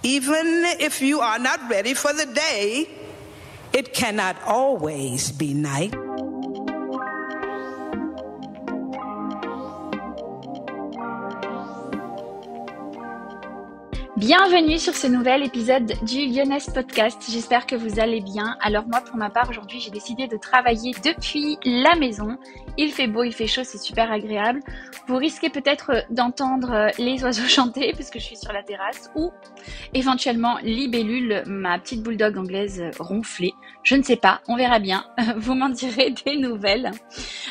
Even if you are not ready for the day, it cannot always be night. Bienvenue sur ce nouvel épisode du Lyonnaise Podcast. J'espère que vous allez bien. Alors moi, pour ma part, aujourd'hui, j'ai décidé de travailler depuis la maison. Il fait beau, il fait chaud, c'est super agréable. Vous risquez peut-être d'entendre les oiseaux chanter puisque je suis sur la terrasse ou éventuellement Libellule, ma petite bulldog anglaise, ronfler. Je ne sais pas, on verra bien. Vous m'en direz des nouvelles.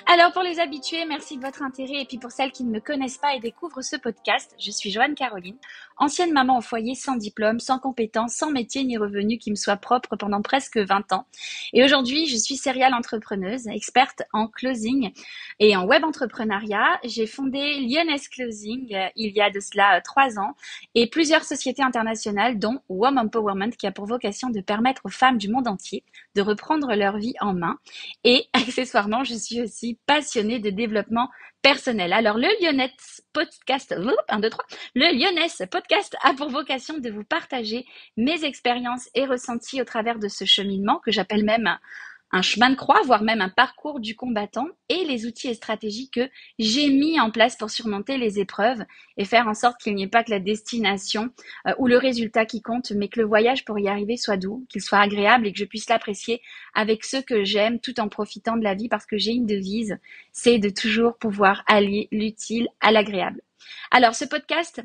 Alors pour les habitués, merci de votre intérêt. Et puis pour celles qui ne me connaissent pas et découvrent ce podcast, je suis Joanne Caroline, ancienne maman au foyer sans diplôme, sans compétences, sans métier ni revenu qui me soit propre pendant presque 20 ans. Et aujourd'hui, je suis serial entrepreneuse, experte en closing et en web entrepreneuriat. J'ai fondé Lyonnaise Closing il y a de cela 3 ans et plusieurs sociétés internationales dont Woman Empowerment qui a pour vocation de permettre aux femmes du monde entier de reprendre leur vie en main. Et accessoirement, je suis aussi passionnée de développement personnel. Alors, le Lyonnaise Podcast, le Lyonnaise Podcast a pour vocation de vous partager mes expériences et ressentis au travers de ce cheminement que j'appelle même un chemin de croix, voire même un parcours du combattant et les outils et stratégies que j'ai mis en place pour surmonter les épreuves et faire en sorte qu'il n'y ait pas que la destination ou le résultat qui compte, mais que le voyage pour y arriver soit doux, qu'il soit agréable et que je puisse l'apprécier avec ceux que j'aime tout en profitant de la vie parce que j'ai une devise, c'est de toujours pouvoir allier l'utile à l'agréable. Alors, ce podcast,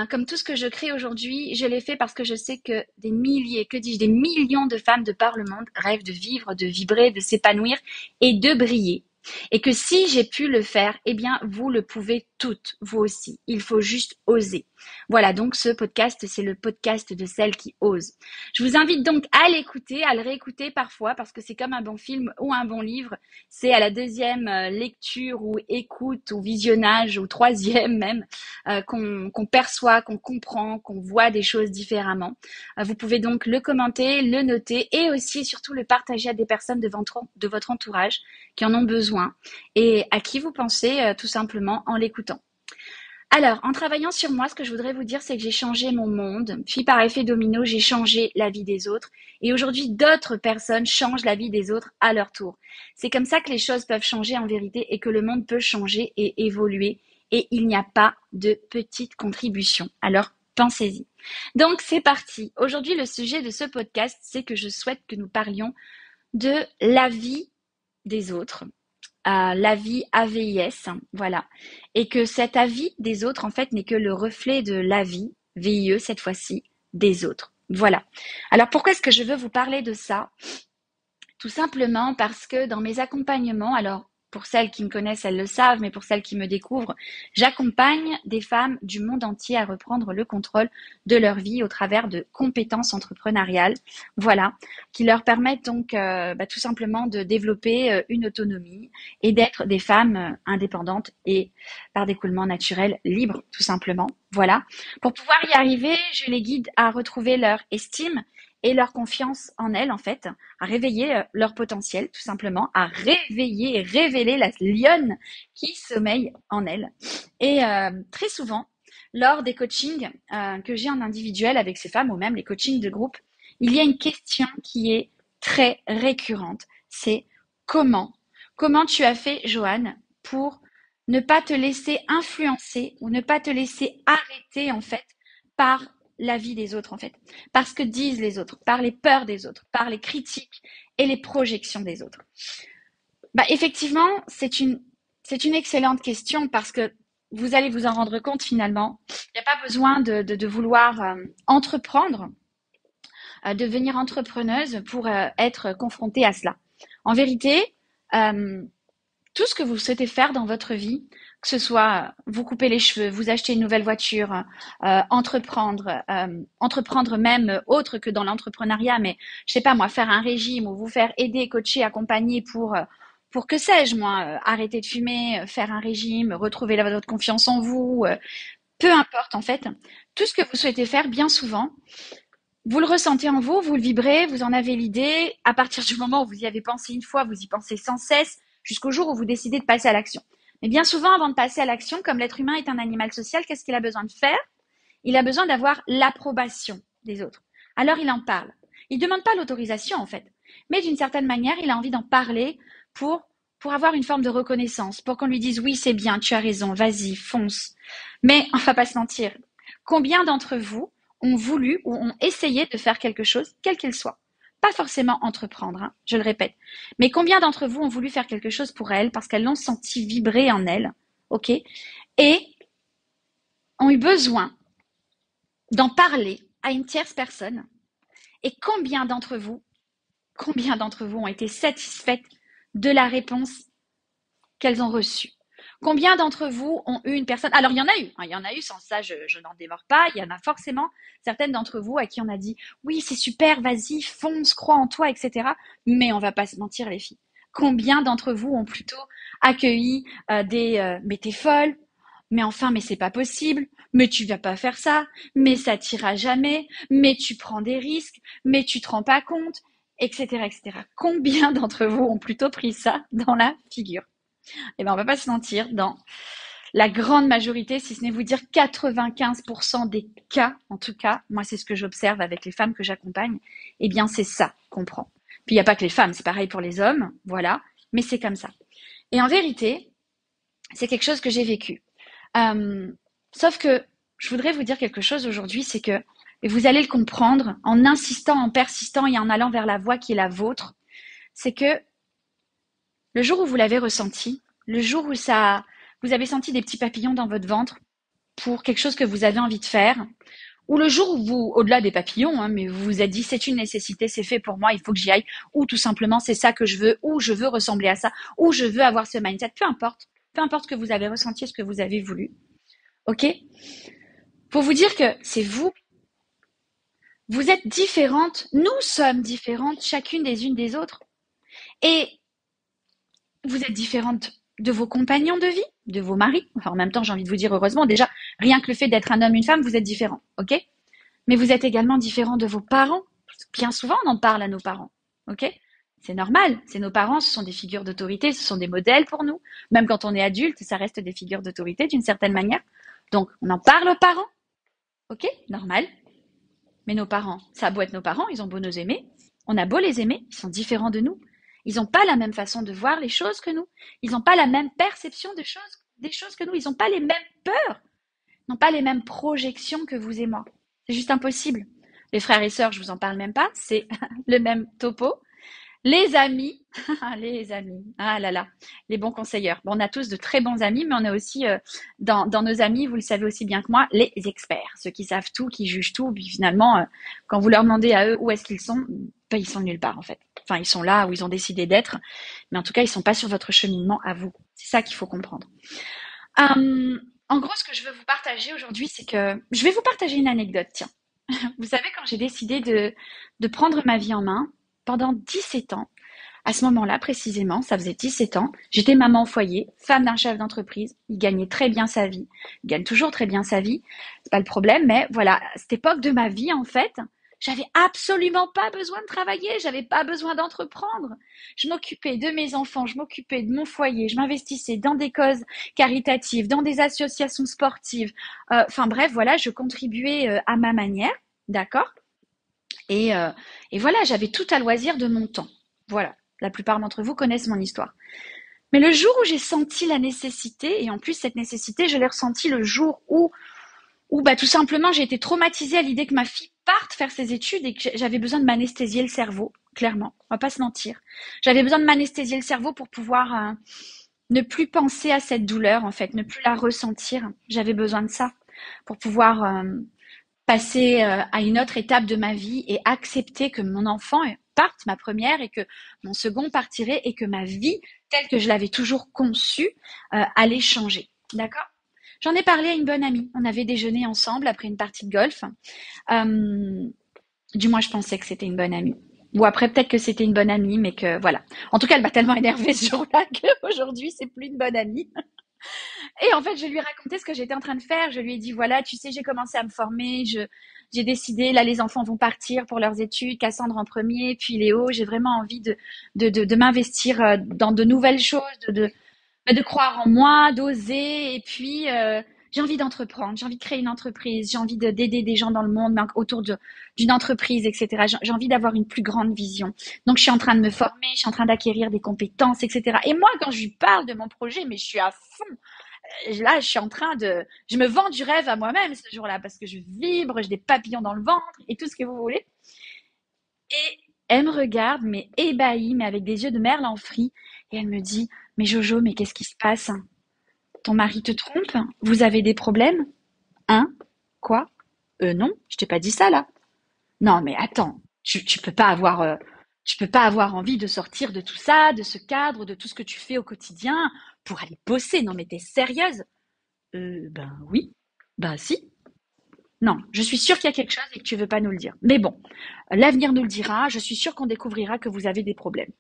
comme tout ce que je crée aujourd'hui, je l'ai fait parce que je sais que des milliers, des millions de femmes de par le monde rêvent de vivre, de vibrer, de s'épanouir et de briller. Et que si j'ai pu le faire, eh bien, vous le pouvez toutes, vous aussi. Il faut juste oser. Voilà, donc ce podcast, c'est le podcast de celles qui osent. Je vous invite donc à l'écouter, à le réécouter parfois, parce que c'est comme un bon film ou un bon livre. C'est à la deuxième lecture ou écoute ou visionnage ou troisième même qu'on perçoit, qu'on comprend, qu'on voit des choses différemment. Vous pouvez donc le commenter, le noter et aussi surtout le partager à des personnes de votre entourage qui en ont besoin et à qui vous pensez tout simplement en l'écoutant. Alors, en travaillant sur moi, ce que je voudrais vous dire, c'est que j'ai changé mon monde. Puis par effet domino, j'ai changé la vie des autres. Et aujourd'hui, d'autres personnes changent la vie des autres à leur tour. C'est comme ça que les choses peuvent changer en vérité et que le monde peut changer et évoluer. Et il n'y a pas de petite contribution. Alors, pensez-y. Donc, c'est parti. Aujourd'hui, le sujet de ce podcast, c'est que je souhaite que nous parlions de la vie des autres. L'avis AVIS, voilà. Et que cet avis des autres, en fait, n'est que le reflet de l'avis, VIE cette fois-ci, des autres. Voilà. Alors, pourquoi est-ce que je veux vous parler de ça? Tout simplement parce que dans mes accompagnements, alors, pour celles qui me connaissent, elles le savent, mais pour celles qui me découvrent, j'accompagne des femmes du monde entier à reprendre le contrôle de leur vie au travers de compétences entrepreneuriales, voilà, qui leur permettent donc tout simplement de développer une autonomie et d'être des femmes indépendantes et par découlement naturel libres, tout simplement, voilà. Pour pouvoir y arriver, je les guide à retrouver leur estime et leur confiance en elles, en fait, à réveiller leur potentiel, tout simplement, à réveiller et révéler la lionne qui sommeille en elles. Et très souvent, lors des coachings que j'ai en individuel avec ces femmes, ou même les coachings de groupe, il y a une question qui est très récurrente, c'est comment tu as fait, Joanne, pour ne pas te laisser influencer ou ne pas te laisser arrêter, en fait, par la vie des autres, en fait, par ce que disent les autres, par les peurs des autres, par les critiques et les projections des autres. Effectivement, c'est une excellente question parce que vous allez vous en rendre compte finalement. Il n'y a pas besoin de vouloir entreprendre, devenir entrepreneuse pour être confrontée à cela. En vérité, tout ce que vous souhaitez faire dans votre vie, que ce soit vous couper les cheveux, vous acheter une nouvelle voiture, entreprendre même autre que dans l'entrepreneuriat, mais je sais pas moi, faire un régime ou vous faire aider, coacher, accompagner pour que sais-je moi, arrêter de fumer, faire un régime, retrouver votre confiance en vous, peu importe en fait, tout ce que vous souhaitez faire bien souvent, vous le ressentez en vous, vous le vibrez, vous en avez l'idée, à partir du moment où vous y avez pensé une fois, vous y pensez sans cesse, jusqu'au jour où vous décidez de passer à l'action. Mais bien souvent, avant de passer à l'action, comme l'être humain est un animal social, qu'est-ce qu'il a besoin de faire? Il a besoin d'avoir l'approbation des autres. Alors il en parle. Il ne demande pas l'autorisation en fait, mais d'une certaine manière, il a envie d'en parler pour avoir une forme de reconnaissance, pour qu'on lui dise oui, c'est bien, tu as raison, vas-y, fonce. Mais on va pas se mentir. Combien d'entre vous ont voulu ou ont essayé de faire quelque chose, quel qu'il soit? Pas forcément entreprendre, hein, je le répète. Mais combien d'entre vous ont voulu faire quelque chose pour elles parce qu'elles l'ont senti vibrer en elles, ok? Et ont eu besoin d'en parler à une tierce personne. Et combien d'entre vous ont été satisfaites de la réponse qu'elles ont reçue? Combien d'entre vous ont eu une personne... Alors, il y en a eu, sans ça, je n'en démords pas. Il y en a forcément certaines d'entre vous à qui on a dit « Oui, c'est super, vas-y, fonce, crois en toi, etc. » Mais on va pas se mentir, les filles. Combien d'entre vous ont plutôt accueilli mais t'es folle, mais enfin, mais c'est pas possible, mais tu vas pas faire ça, mais ça t'ira jamais, mais tu prends des risques, mais tu te rends pas compte, etc., etc. Combien d'entre vous ont plutôt pris ça dans la figure? Eh ben, on va pas se mentir, dans la grande majorité, si ce n'est vous dire 95% des cas, en tout cas, moi c'est ce que j'observe avec les femmes que j'accompagne, eh bien c'est ça qu'on prend. Puis il n'y a pas que les femmes, c'est pareil pour les hommes, voilà, mais c'est comme ça. Et en vérité, c'est quelque chose que j'ai vécu. Sauf que je voudrais vous dire quelque chose aujourd'hui, c'est que et vous allez le comprendre en insistant, en persistant et en allant vers la voie qui est la vôtre, c'est que le jour où vous l'avez ressenti, le jour où vous avez senti des petits papillons dans votre ventre pour quelque chose que vous avez envie de faire, ou le jour où vous, au-delà des papillons, hein, mais vous vous êtes dit c'est une nécessité, c'est fait pour moi, il faut que j'y aille, ou tout simplement c'est ça que je veux, ou je veux ressembler à ça, ou je veux avoir ce mindset, peu importe ce que vous avez ressenti, ce que vous avez voulu, ok? Pour vous dire que c'est vous êtes différentes, nous sommes différentes, chacune des unes des autres, et vous êtes différentes de vos compagnons de vie, de vos maris. Enfin, en même temps, j'ai envie de vous dire heureusement, déjà, rien que le fait d'être un homme, une femme, vous êtes différents, ok? Mais vous êtes également différents de vos parents. Bien souvent, on en parle à nos parents, ok? C'est normal, c'est nos parents, ce sont des figures d'autorité, ce sont des modèles pour nous. Même quand on est adulte, ça reste des figures d'autorité d'une certaine manière. Donc, on en parle aux parents, ok? Normal. Mais nos parents, ça a beau être nos parents, ils ont beau nous aimer, on a beau les aimer, ils sont différents de nous. Ils n'ont pas la même façon de voir les choses que nous. Ils n'ont pas la même perception des choses que nous. Ils n'ont pas les mêmes peurs. Ils n'ont pas les mêmes projections que vous et moi. C'est juste impossible. Les frères et sœurs, je vous en parle même pas. C'est le même topo. Les amis, les amis, ah là là, les bons conseilleurs. Bon, on a tous de très bons amis, mais on a aussi dans nos amis, vous le savez aussi bien que moi, les experts, ceux qui savent tout, qui jugent tout. Puis finalement, quand vous leur demandez à eux où est-ce qu'ils sont, ben, ils sont nulle part en fait. Enfin, ils sont là où ils ont décidé d'être, mais en tout cas, ils sont pas sur votre cheminement à vous. C'est ça qu'il faut comprendre. En gros, ce que je veux vous partager aujourd'hui, c'est que je vais vous partager une anecdote. Tiens, vous savez, quand j'ai décidé de prendre ma vie en main, pendant 17 ans, à ce moment-là précisément, ça faisait 17 ans, j'étais maman au foyer, femme d'un chef d'entreprise, il gagnait très bien sa vie, il gagne toujours très bien sa vie, c'est pas le problème, mais voilà, à cette époque de ma vie, en fait, j'avais absolument pas besoin de travailler, j'avais pas besoin d'entreprendre. Je m'occupais de mes enfants, je m'occupais de mon foyer, je m'investissais dans des causes caritatives, dans des associations sportives. Enfin bref, voilà, je contribuais à ma manière, d'accord? Et voilà, j'avais tout à loisir de mon temps. Voilà, la plupart d'entre vous connaissent mon histoire. Mais le jour où j'ai senti la nécessité, et en plus cette nécessité, je l'ai ressentie le jour où bah, tout simplement j'ai été traumatisée à l'idée que ma fille parte faire ses études et que j'avais besoin de m'anesthésier le cerveau, clairement, on va pas se mentir. J'avais besoin de m'anesthésier le cerveau pour pouvoir ne plus penser à cette douleur, en fait, ne plus la ressentir. J'avais besoin de ça pour pouvoir passer à une autre étape de ma vie et accepter que mon enfant parte, ma première, et que mon second partirait et que ma vie, telle que je l'avais toujours conçue, allait changer. D'accord ? J'en ai parlé à une bonne amie. On avait déjeuné ensemble après une partie de golf. Du moins, je pensais que c'était une bonne amie. Ou après, peut-être que c'était une bonne amie, mais que voilà. En tout cas, elle m'a tellement énervée ce jour-là qu'aujourd'hui, c'est plus une bonne amie. Et en fait, je lui ai raconté ce que j'étais en train de faire. Je lui ai dit, voilà, tu sais, j'ai commencé à me former. J'ai décidé, là, les enfants vont partir pour leurs études, Cassandre en premier, puis Léo. J'ai vraiment envie de m'investir dans de nouvelles choses, de croire en moi, d'oser. Et puis, j'ai envie d'entreprendre, j'ai envie de créer une entreprise, j'ai envie d'aider des gens dans le monde, mais autour d'une entreprise, etc. J'ai envie d'avoir une plus grande vision. Donc, je suis en train de me former, je suis en train d'acquérir des compétences, etc. Et moi, quand je lui parle de mon projet, mais je suis à fond. Là, je me vends du rêve à moi-même ce jour-là parce que je vibre, j'ai des papillons dans le ventre et tout ce que vous voulez. Et elle me regarde, mais ébahie, mais avec des yeux de merle en frit. Et elle me dit, mais Jojo, mais qu'est-ce qui se passe? Ton mari te trompe? Vous avez des problèmes? Hein? Quoi? Non, je t'ai pas dit ça là. Non, mais attends, tu peux pas avoir envie de sortir de tout ça, de ce cadre, de tout ce que tu fais au quotidien pour aller bosser. Non, mais t'es sérieuse? Ben oui. Ben si. Non, je suis sûre qu'il y a quelque chose et que tu veux pas nous le dire. Mais bon, l'avenir nous le dira. Je suis sûre qu'on découvrira que vous avez des problèmes.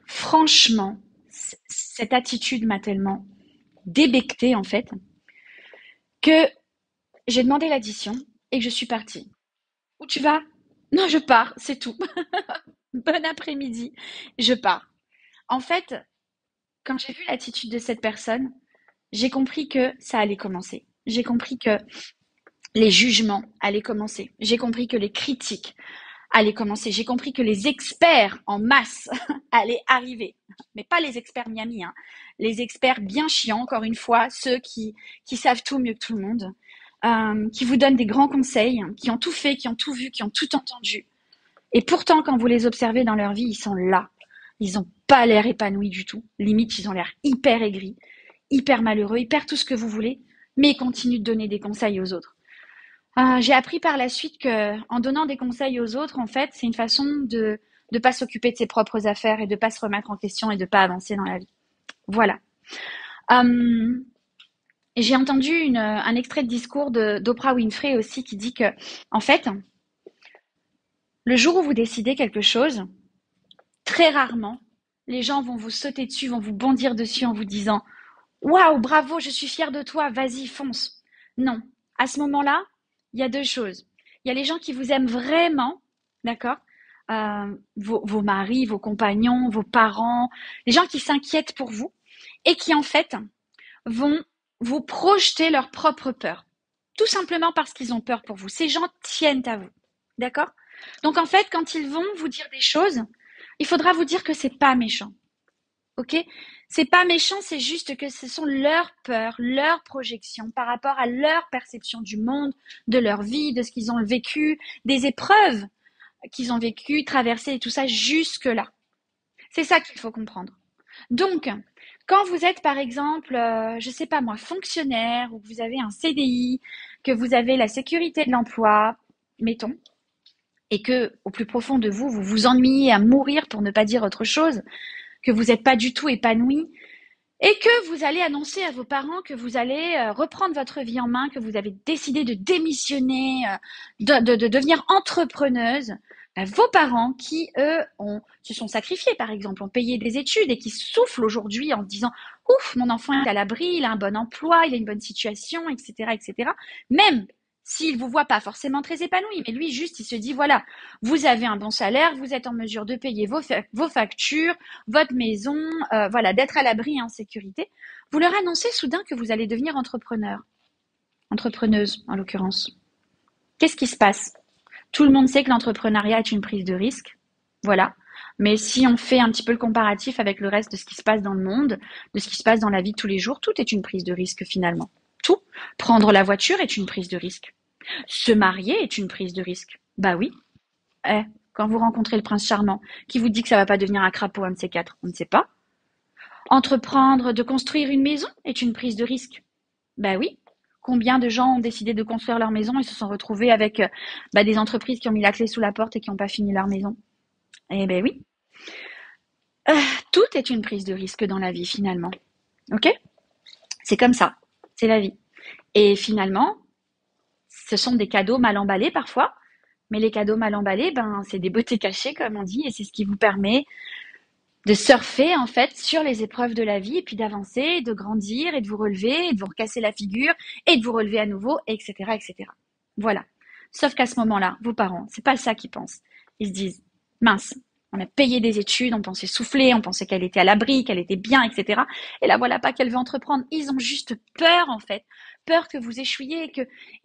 Franchement, cette attitude m'a tellement débectée en fait que j'ai demandé l'addition et que je suis partie. Où tu vas? Non, je pars, c'est tout. Bon après-midi, je pars. En fait, quand j'ai vu l'attitude de cette personne, j'ai compris que ça allait commencer. J'ai compris que les jugements allaient commencer. J'ai compris que les critiques allaient commencer. J'ai compris que les experts en masse allaient arriver. Mais pas les experts Miami, hein. Les experts bien chiants, encore une fois, ceux qui savent tout mieux que tout le monde, qui vous donnent des grands conseils, qui ont tout fait, qui ont tout vu, qui ont tout entendu. Et pourtant, quand vous les observez dans leur vie, ils sont là. Ils n'ont pas l'air épanouis du tout. Limite, ils ont l'air hyper aigris, hyper malheureux, hyper tout ce que vous voulez, mais ils continuent de donner des conseils aux autres. J'ai appris par la suite que, en donnant des conseils aux autres, en fait, c'est une façon de ne pas s'occuper de ses propres affaires et de pas se remettre en question et de pas avancer dans la vie. Voilà. Euh, j'ai entendu un extrait de discours d'Oprah Winfrey aussi qui dit que, en fait, le jour où vous décidez quelque chose, très rarement, les gens vont vous sauter dessus, vont vous bondir dessus en vous disant waouh, bravo, je suis fière de toi, vas-y, fonce. Non. À ce moment-là, il y a deux choses. Il y a les gens qui vous aiment vraiment, d'accord? Vos maris, vos compagnons, vos parents, les gens qui s'inquiètent pour vous et qui, en fait, vont vous projeter leur propre peur. Tout simplement parce qu'ils ont peur pour vous. Ces gens tiennent à vous, d'accord? Donc, en fait, quand ils vont vous dire des choses, il faudra vous dire que c'est pas méchant. Ok? C'est pas méchant, c'est juste que ce sont leurs peurs, leurs projections par rapport à leur perception du monde, de leur vie, de ce qu'ils ont vécu, des épreuves qu'ils ont vécues, traversées et tout ça jusque-là. C'est ça qu'il faut comprendre. Donc, quand vous êtes par exemple, je sais pas moi, fonctionnaire ou que vous avez un CDI, que vous avez la sécurité de l'emploi, mettons, et que au plus profond de vous, vous vous ennuyez à mourir pour ne pas dire autre chose, que vous n'êtes pas du tout épanoui et que vous allez annoncer à vos parents que vous allez reprendre votre vie en main, que vous avez décidé de démissionner, de devenir entrepreneuse, vos parents qui, eux, se sont sacrifiés, par exemple, ont payé des études et qui soufflent aujourd'hui en disant « Ouf, mon enfant est à l'abri, il a un bon emploi, il a une bonne situation, etc. etc. » Même s'il vous voit pas forcément très épanoui, mais lui, juste, il se dit « Voilà, vous avez un bon salaire, vous êtes en mesure de payer vos factures, votre maison, voilà, d'être à l'abri et en sécurité. » Vous leur annoncez soudain que vous allez devenir entrepreneur, entrepreneuse en l'occurrence. Qu'est-ce qui se passe? Tout le monde sait que l'entrepreneuriat est une prise de risque, voilà. Mais si on fait un petit peu le comparatif avec le reste de ce qui se passe dans le monde, de ce qui se passe dans la vie de tous les jours, tout est une prise de risque finalement. Tout. Prendre la voiture est une prise de risque. Se marier est une prise de risque. Bah oui. Quand vous rencontrez le prince charmant, qui vous dit que ça va pas devenir un crapaud, un de ces quatre, on ne sait pas. Entreprendre de construire une maison est une prise de risque. Bah oui. Combien de gens ont décidé de construire leur maison et se sont retrouvés avec des entreprises qui ont mis la clé sous la porte et qui n'ont pas fini leur maison? Eh ben oui. Tout est une prise de risque dans la vie finalement. Ok? C'est comme ça. C'est la vie. Et finalement, ce sont des cadeaux mal emballés parfois. Mais les cadeaux mal emballés, c'est des beautés cachées comme on dit. Et c'est ce qui vous permet de surfer en fait sur les épreuves de la vie et puis d'avancer, de grandir et de vous relever et de vous recasser la figure et de vous relever à nouveau, etc., etc. Voilà. Sauf qu'à ce moment-là, vos parents, c'est pas ça qu'ils pensent. Ils se disent, mince, On a payé des études, on pensait souffler, on pensait qu'elle était à l'abri, qu'elle était bien, etc. Et là, voilà pas qu'elle veut entreprendre. Ils ont juste peur, en fait. Peur que vous échouiez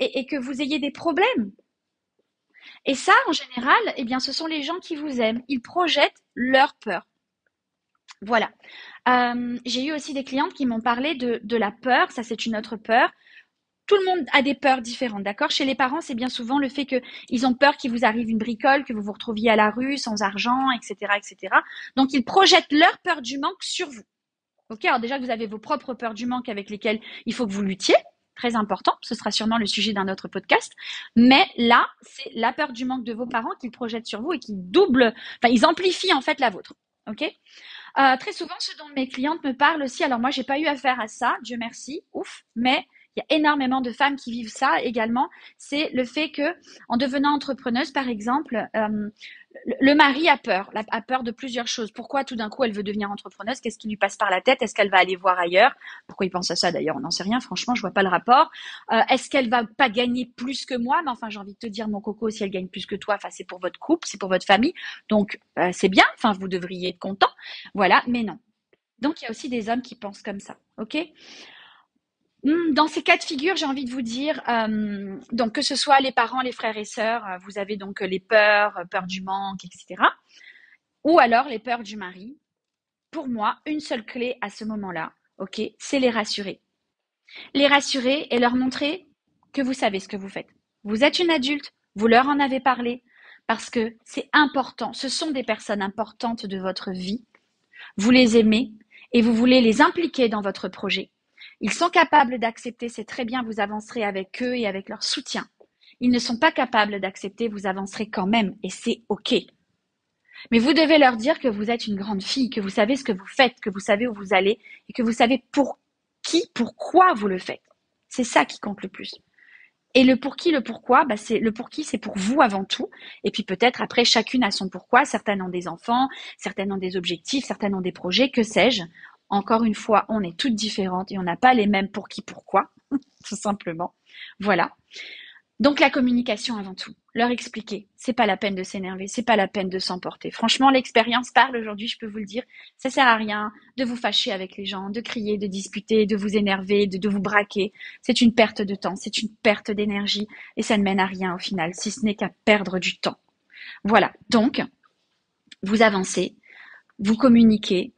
et que vous ayez des problèmes. Et ça, en général, eh bien, ce sont les gens qui vous aiment. Ils projettent leur peur. Voilà. J'ai eu aussi des clientes qui m'ont parlé de la peur. Ça, c'est une autre peur. Tout le monde a des peurs différentes, d'accord? Chez les parents, c'est bien souvent le fait qu'ils ont peur qu'il vous arrive une bricole, que vous vous retrouviez à la rue sans argent, etc., etc. Donc, ils projettent leur peur du manque sur vous. Ok? Alors déjà, vous avez vos propres peurs du manque avec lesquelles il faut que vous luttiez. Très important. Ce sera sûrement le sujet d'un autre podcast. Mais là, c'est la peur du manque de vos parents qu'ils projettent sur vous et qui doublent, enfin, ils amplifient en fait la vôtre. Ok? Très souvent, ce dont mes clientes me parlent aussi, alors moi, j'ai pas eu affaire à ça, Dieu merci, ouf, mais il y a énormément de femmes qui vivent ça également. C'est le fait que, en devenant entrepreneuse, par exemple, le mari a peur de plusieurs choses. Pourquoi tout d'un coup elle veut devenir entrepreneuse? Qu'est-ce qui lui passe par la tête? Est-ce qu'elle va aller voir ailleurs? Pourquoi il pense à ça d'ailleurs? On n'en sait rien. Franchement, je vois pas le rapport. Est-ce qu'elle va pas gagner plus que moi? Mais enfin, j'ai envie de te dire, mon coco, si elle gagne plus que toi, enfin, c'est pour votre couple, c'est pour votre famille. Donc, c'est bien. Enfin, vous devriez être content. Voilà. Mais non. Donc, il y a aussi des hommes qui pensent comme ça. OK? Dans ces cas de figure, j'ai envie de vous dire, donc que ce soit les parents, les frères et sœurs, vous avez donc les peurs, peur du manque, etc. Ou alors les peurs du mari. Pour moi, une seule clé à ce moment-là, ok, c'est les rassurer. Les rassurer et leur montrer que vous savez ce que vous faites. Vous êtes une adulte, vous leur en avez parlé, parce que c'est important. Ce sont des personnes importantes de votre vie. Vous les aimez et vous voulez les impliquer dans votre projet. Ils sont capables d'accepter, c'est très bien, vous avancerez avec eux et avec leur soutien. Ils ne sont pas capables d'accepter, vous avancerez quand même et c'est OK. Mais vous devez leur dire que vous êtes une grande fille, que vous savez ce que vous faites, que vous savez où vous allez et que vous savez pour qui, pourquoi vous le faites. C'est ça qui compte le plus. Et le pour qui, le pourquoi, c'est le pour qui, c'est pour vous avant tout. Et puis peut-être après, chacune a son pourquoi. Certaines ont des enfants, certaines ont des objectifs, certaines ont des projets, que sais-je. Encore une fois, on est toutes différentes et on n'a pas les mêmes pour qui, pourquoi, tout simplement. Voilà. Donc la communication avant tout, leur expliquer, c'est pas la peine de s'énerver, c'est pas la peine de s'emporter. Franchement, l'expérience parle aujourd'hui, je peux vous le dire, ça sert à rien de vous fâcher avec les gens, de crier, de disputer, de vous énerver, de vous braquer. C'est une perte de temps, c'est une perte d'énergie et ça ne mène à rien au final, si ce n'est qu'à perdre du temps. Voilà, donc vous avancez, vous communiquez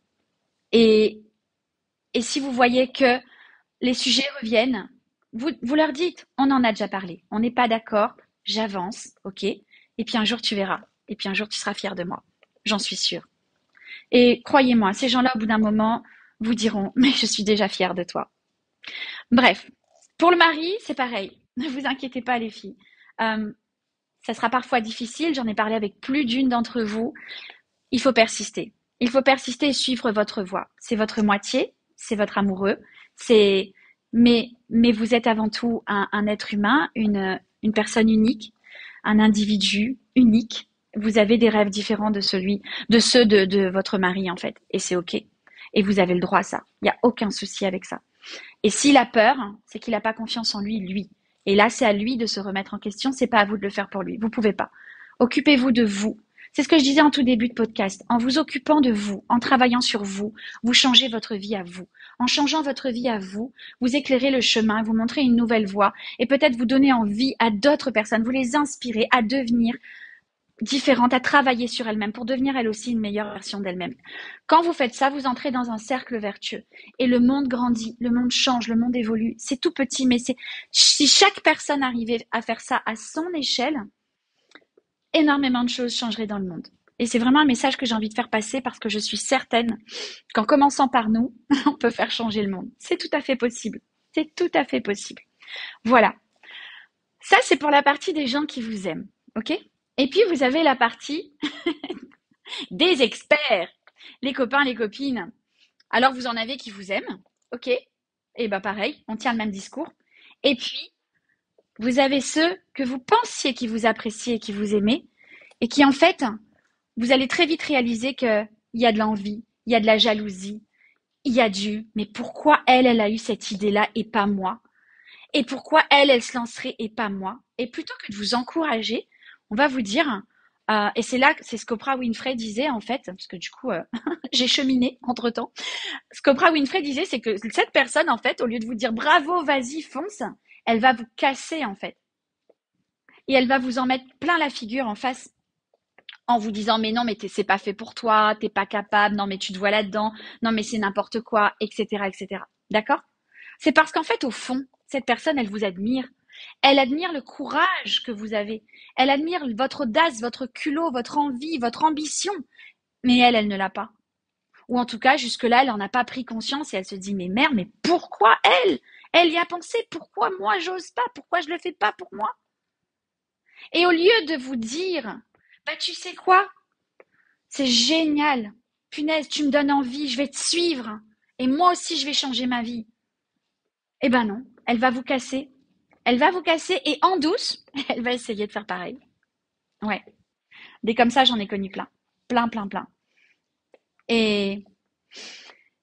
et si vous voyez que les sujets reviennent, vous leur dites, on en a déjà parlé, on n'est pas d'accord, j'avance, ok? Et puis un jour tu verras, et puis un jour tu seras fier de moi, j'en suis sûre. Et croyez-moi, ces gens-là, au bout d'un moment, vous diront, mais je suis déjà fière de toi. Bref, pour le mari, c'est pareil, ne vous inquiétez pas les filles. Ça sera parfois difficile, j'en ai parlé avec plus d'une d'entre vous, il faut persister. Il faut persister et suivre votre voie. C'est votre moitié, c'est votre amoureux, mais vous êtes avant tout un être humain, une personne unique, un individu unique. Vous avez des rêves différents de ceux de votre mari, en fait. Et c'est OK. Et vous avez le droit à ça. Il n'y a aucun souci avec ça. Et s'il a peur, c'est qu'il n'a pas confiance en lui, lui. Et là, c'est à lui de se remettre en question. C'est pas à vous de le faire pour lui. Vous pouvez pas. Occupez-vous de vous. C'est ce que je disais en tout début de podcast. En vous occupant de vous, en travaillant sur vous, vous changez votre vie à vous. En changeant votre vie à vous, vous éclairez le chemin, vous montrez une nouvelle voie et peut-être vous donnez envie à d'autres personnes, vous les inspirez à devenir différentes, à travailler sur elles-mêmes pour devenir elles aussi une meilleure version d'elles-mêmes. Quand vous faites ça, vous entrez dans un cercle vertueux et le monde grandit, le monde change, le monde évolue. C'est tout petit, mais si chaque personne arrivait à faire ça à son échelle, énormément de choses changeraient dans le monde. Et c'est vraiment un message que j'ai envie de faire passer parce que je suis certaine qu'en commençant par nous, on peut faire changer le monde. C'est tout à fait possible. C'est tout à fait possible. Voilà. Ça, c'est pour la partie des gens qui vous aiment. OK? Et puis, vous avez la partie des experts. Les copains, les copines. Alors, vous en avez qui vous aiment. OK? Et ben pareil, on tient le même discours. Et puis, vous avez ceux que vous pensiez qui vous appréciaient et qui vous aimaient, et qui en fait, vous allez très vite réaliser qu'il y a de l'envie, il y a de la jalousie, il y a mais pourquoi elle a eu cette idée-là et pas moi? Et pourquoi elle se lancerait et pas moi? Et plutôt que de vous encourager, on va vous dire, Et c'est ce qu'Oprah Winfrey disait en fait, parce que du coup, j'ai cheminé entre-temps. Ce qu'Oprah Winfrey disait, c'est que cette personne, en fait, au lieu de vous dire bravo, vas-y, fonce, elle va vous casser en fait. Et elle va vous en mettre plein la figure en face en vous disant mais non mais c'est pas fait pour toi, t'es pas capable, non mais tu te vois là-dedans, non mais c'est n'importe quoi, etc. etc. D'accord? C'est parce qu'en fait au fond, cette personne elle vous admire. Elle admire le courage que vous avez. Elle admire votre audace, votre culot, votre envie, votre ambition. Mais elle ne l'a pas. Ou en tout cas, jusque-là, elle n'en a pas pris conscience et elle se dit mais merde, mais pourquoi elle? Elle y a pensé, pourquoi moi j'ose pas? Pourquoi je le fais pas pour moi? Et au lieu de vous dire bah tu sais quoi? C'est génial. Punaise, tu me donnes envie, je vais te suivre. Et moi aussi, je vais changer ma vie. Eh ben non, elle va vous casser. Elle va vous casser et en douce, elle va essayer de faire pareil. Ouais. Des comme ça, j'en ai connu plein. Plein, plein, plein. Et,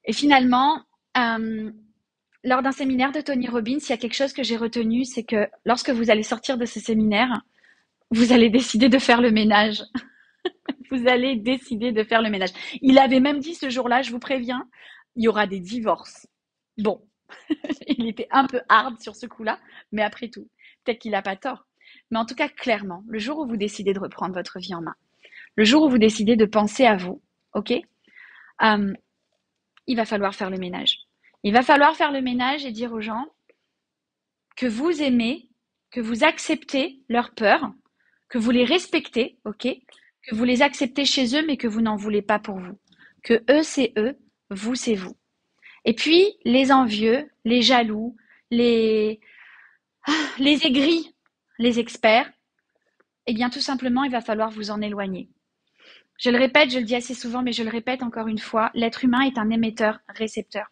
et finalement, lors d'un séminaire de Tony Robbins, il y a quelque chose que j'ai retenu, c'est que lorsque vous allez sortir de ce séminaire, vous allez décider de faire le ménage. Vous allez décider de faire le ménage. Il avait même dit ce jour-là, je vous préviens, il y aura des divorces. Bon, il était un peu hard sur ce coup-là, mais après tout, peut-être qu'il n'a pas tort. Mais en tout cas, clairement, le jour où vous décidez de reprendre votre vie en main, le jour où vous décidez de penser à vous, ok, il va falloir faire le ménage. Il va falloir faire le ménage et dire aux gens que vous aimez, que vous acceptez leur peur, que vous les respectez, ok, que vous les acceptez chez eux, mais que vous n'en voulez pas pour vous. Que eux, c'est eux, vous, c'est vous. Et puis, les envieux, les jaloux, les aigris, les experts, eh bien, tout simplement, il va falloir vous en éloigner. Je le répète, je le dis assez souvent, mais je le répète encore une fois, l'être humain est un émetteur-récepteur.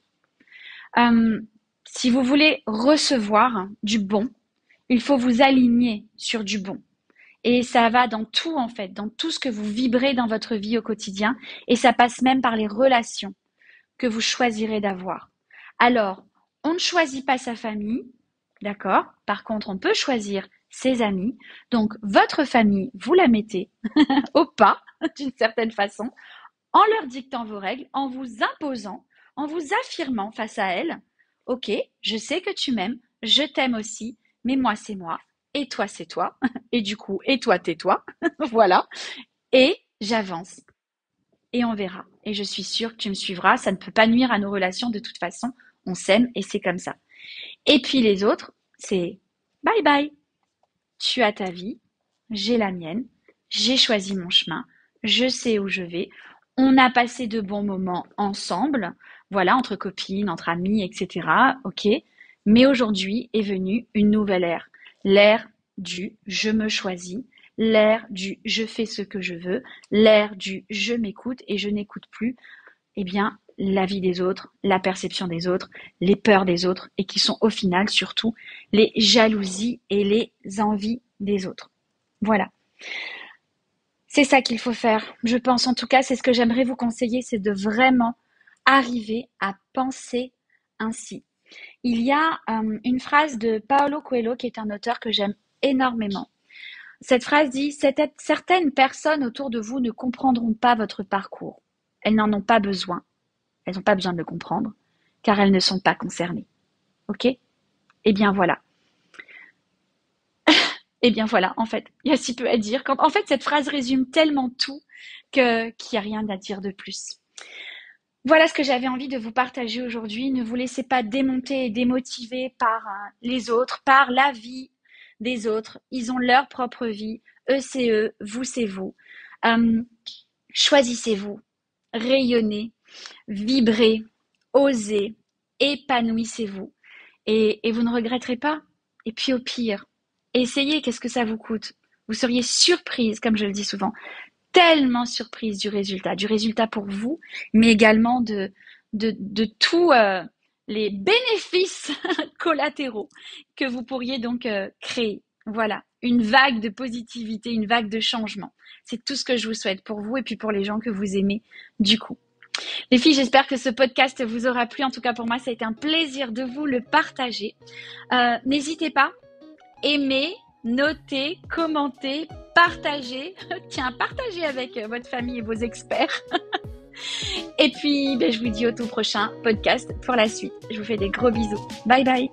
Si vous voulez recevoir du bon, il faut vous aligner sur du bon. Et ça va dans tout en fait, dans tout ce que vous vibrez dans votre vie au quotidien. Et ça passe même par les relations que vous choisirez d'avoir. Alors, on ne choisit pas sa famille, d'accord? Par contre, on peut choisir ses amis. Donc, votre famille, vous la mettez au pas, d'une certaine façon, en leur dictant vos règles, en vous imposant, en vous affirmant face à elles. Ok, je sais que tu m'aimes, je t'aime aussi, mais moi c'est moi, et toi c'est toi, et du coup, et toi t'es toi, voilà. Et j'avance. Et on verra. Et je suis sûre que tu me suivras, ça ne peut pas nuire à nos relations de toute façon, on s'aime et c'est comme ça. Et puis les autres, c'est bye bye. Tu as ta vie, j'ai la mienne, j'ai choisi mon chemin, je sais où je vais. On a passé de bons moments ensemble, voilà, entre copines, entre amis, etc. Ok. Mais aujourd'hui est venue une nouvelle ère. L'ère du je me choisis, l'ère du je fais ce que je veux, l'ère du je m'écoute et je n'écoute plus, eh bien, la vie des autres, la perception des autres, les peurs des autres et qui sont au final surtout les jalousies et les envies des autres. Voilà. C'est ça qu'il faut faire. Je pense en tout cas, c'est ce que j'aimerais vous conseiller, c'est de vraiment arriver à penser ainsi. Il y a une phrase de Paulo Coelho qui est un auteur que j'aime énormément. Cette phrase dit « Certaines personnes autour de vous ne comprendront pas votre parcours. Elles n'en ont pas besoin. Elles n'ont pas besoin de le comprendre, car elles ne sont pas concernées. » Ok? Eh bien voilà. Eh bien voilà, en fait, il y a si peu à dire. En fait, cette phrase résume tellement tout qu'il n'y a rien à dire de plus. Voilà ce que j'avais envie de vous partager aujourd'hui. Ne vous laissez pas démonter et démotiver par les autres, par la vie des autres. Ils ont leur propre vie. Eux, c'est eux. Vous, c'est vous. Choisissez-vous. Rayonnez. Vibrez. Osez. Épanouissez-vous. Et vous ne regretterez pas. Et puis au pire, essayez, qu'est-ce que ça vous coûte? Vous seriez surprise, comme je le dis souvent, tellement surprise du résultat pour vous, mais également de tous les bénéfices collatéraux que vous pourriez donc créer. Voilà, une vague de positivité, une vague de changement. C'est tout ce que je vous souhaite pour vous et puis pour les gens que vous aimez du coup. Les filles, j'espère que ce podcast vous aura plu. En tout cas, pour moi, ça a été un plaisir de vous le partager. N'hésitez pas, aimez, notez, commentez, partagez. Tiens, partagez avec votre famille et vos experts. Et puis, je vous dis au tout prochain podcast pour la suite. Je vous fais des gros bisous. Bye bye.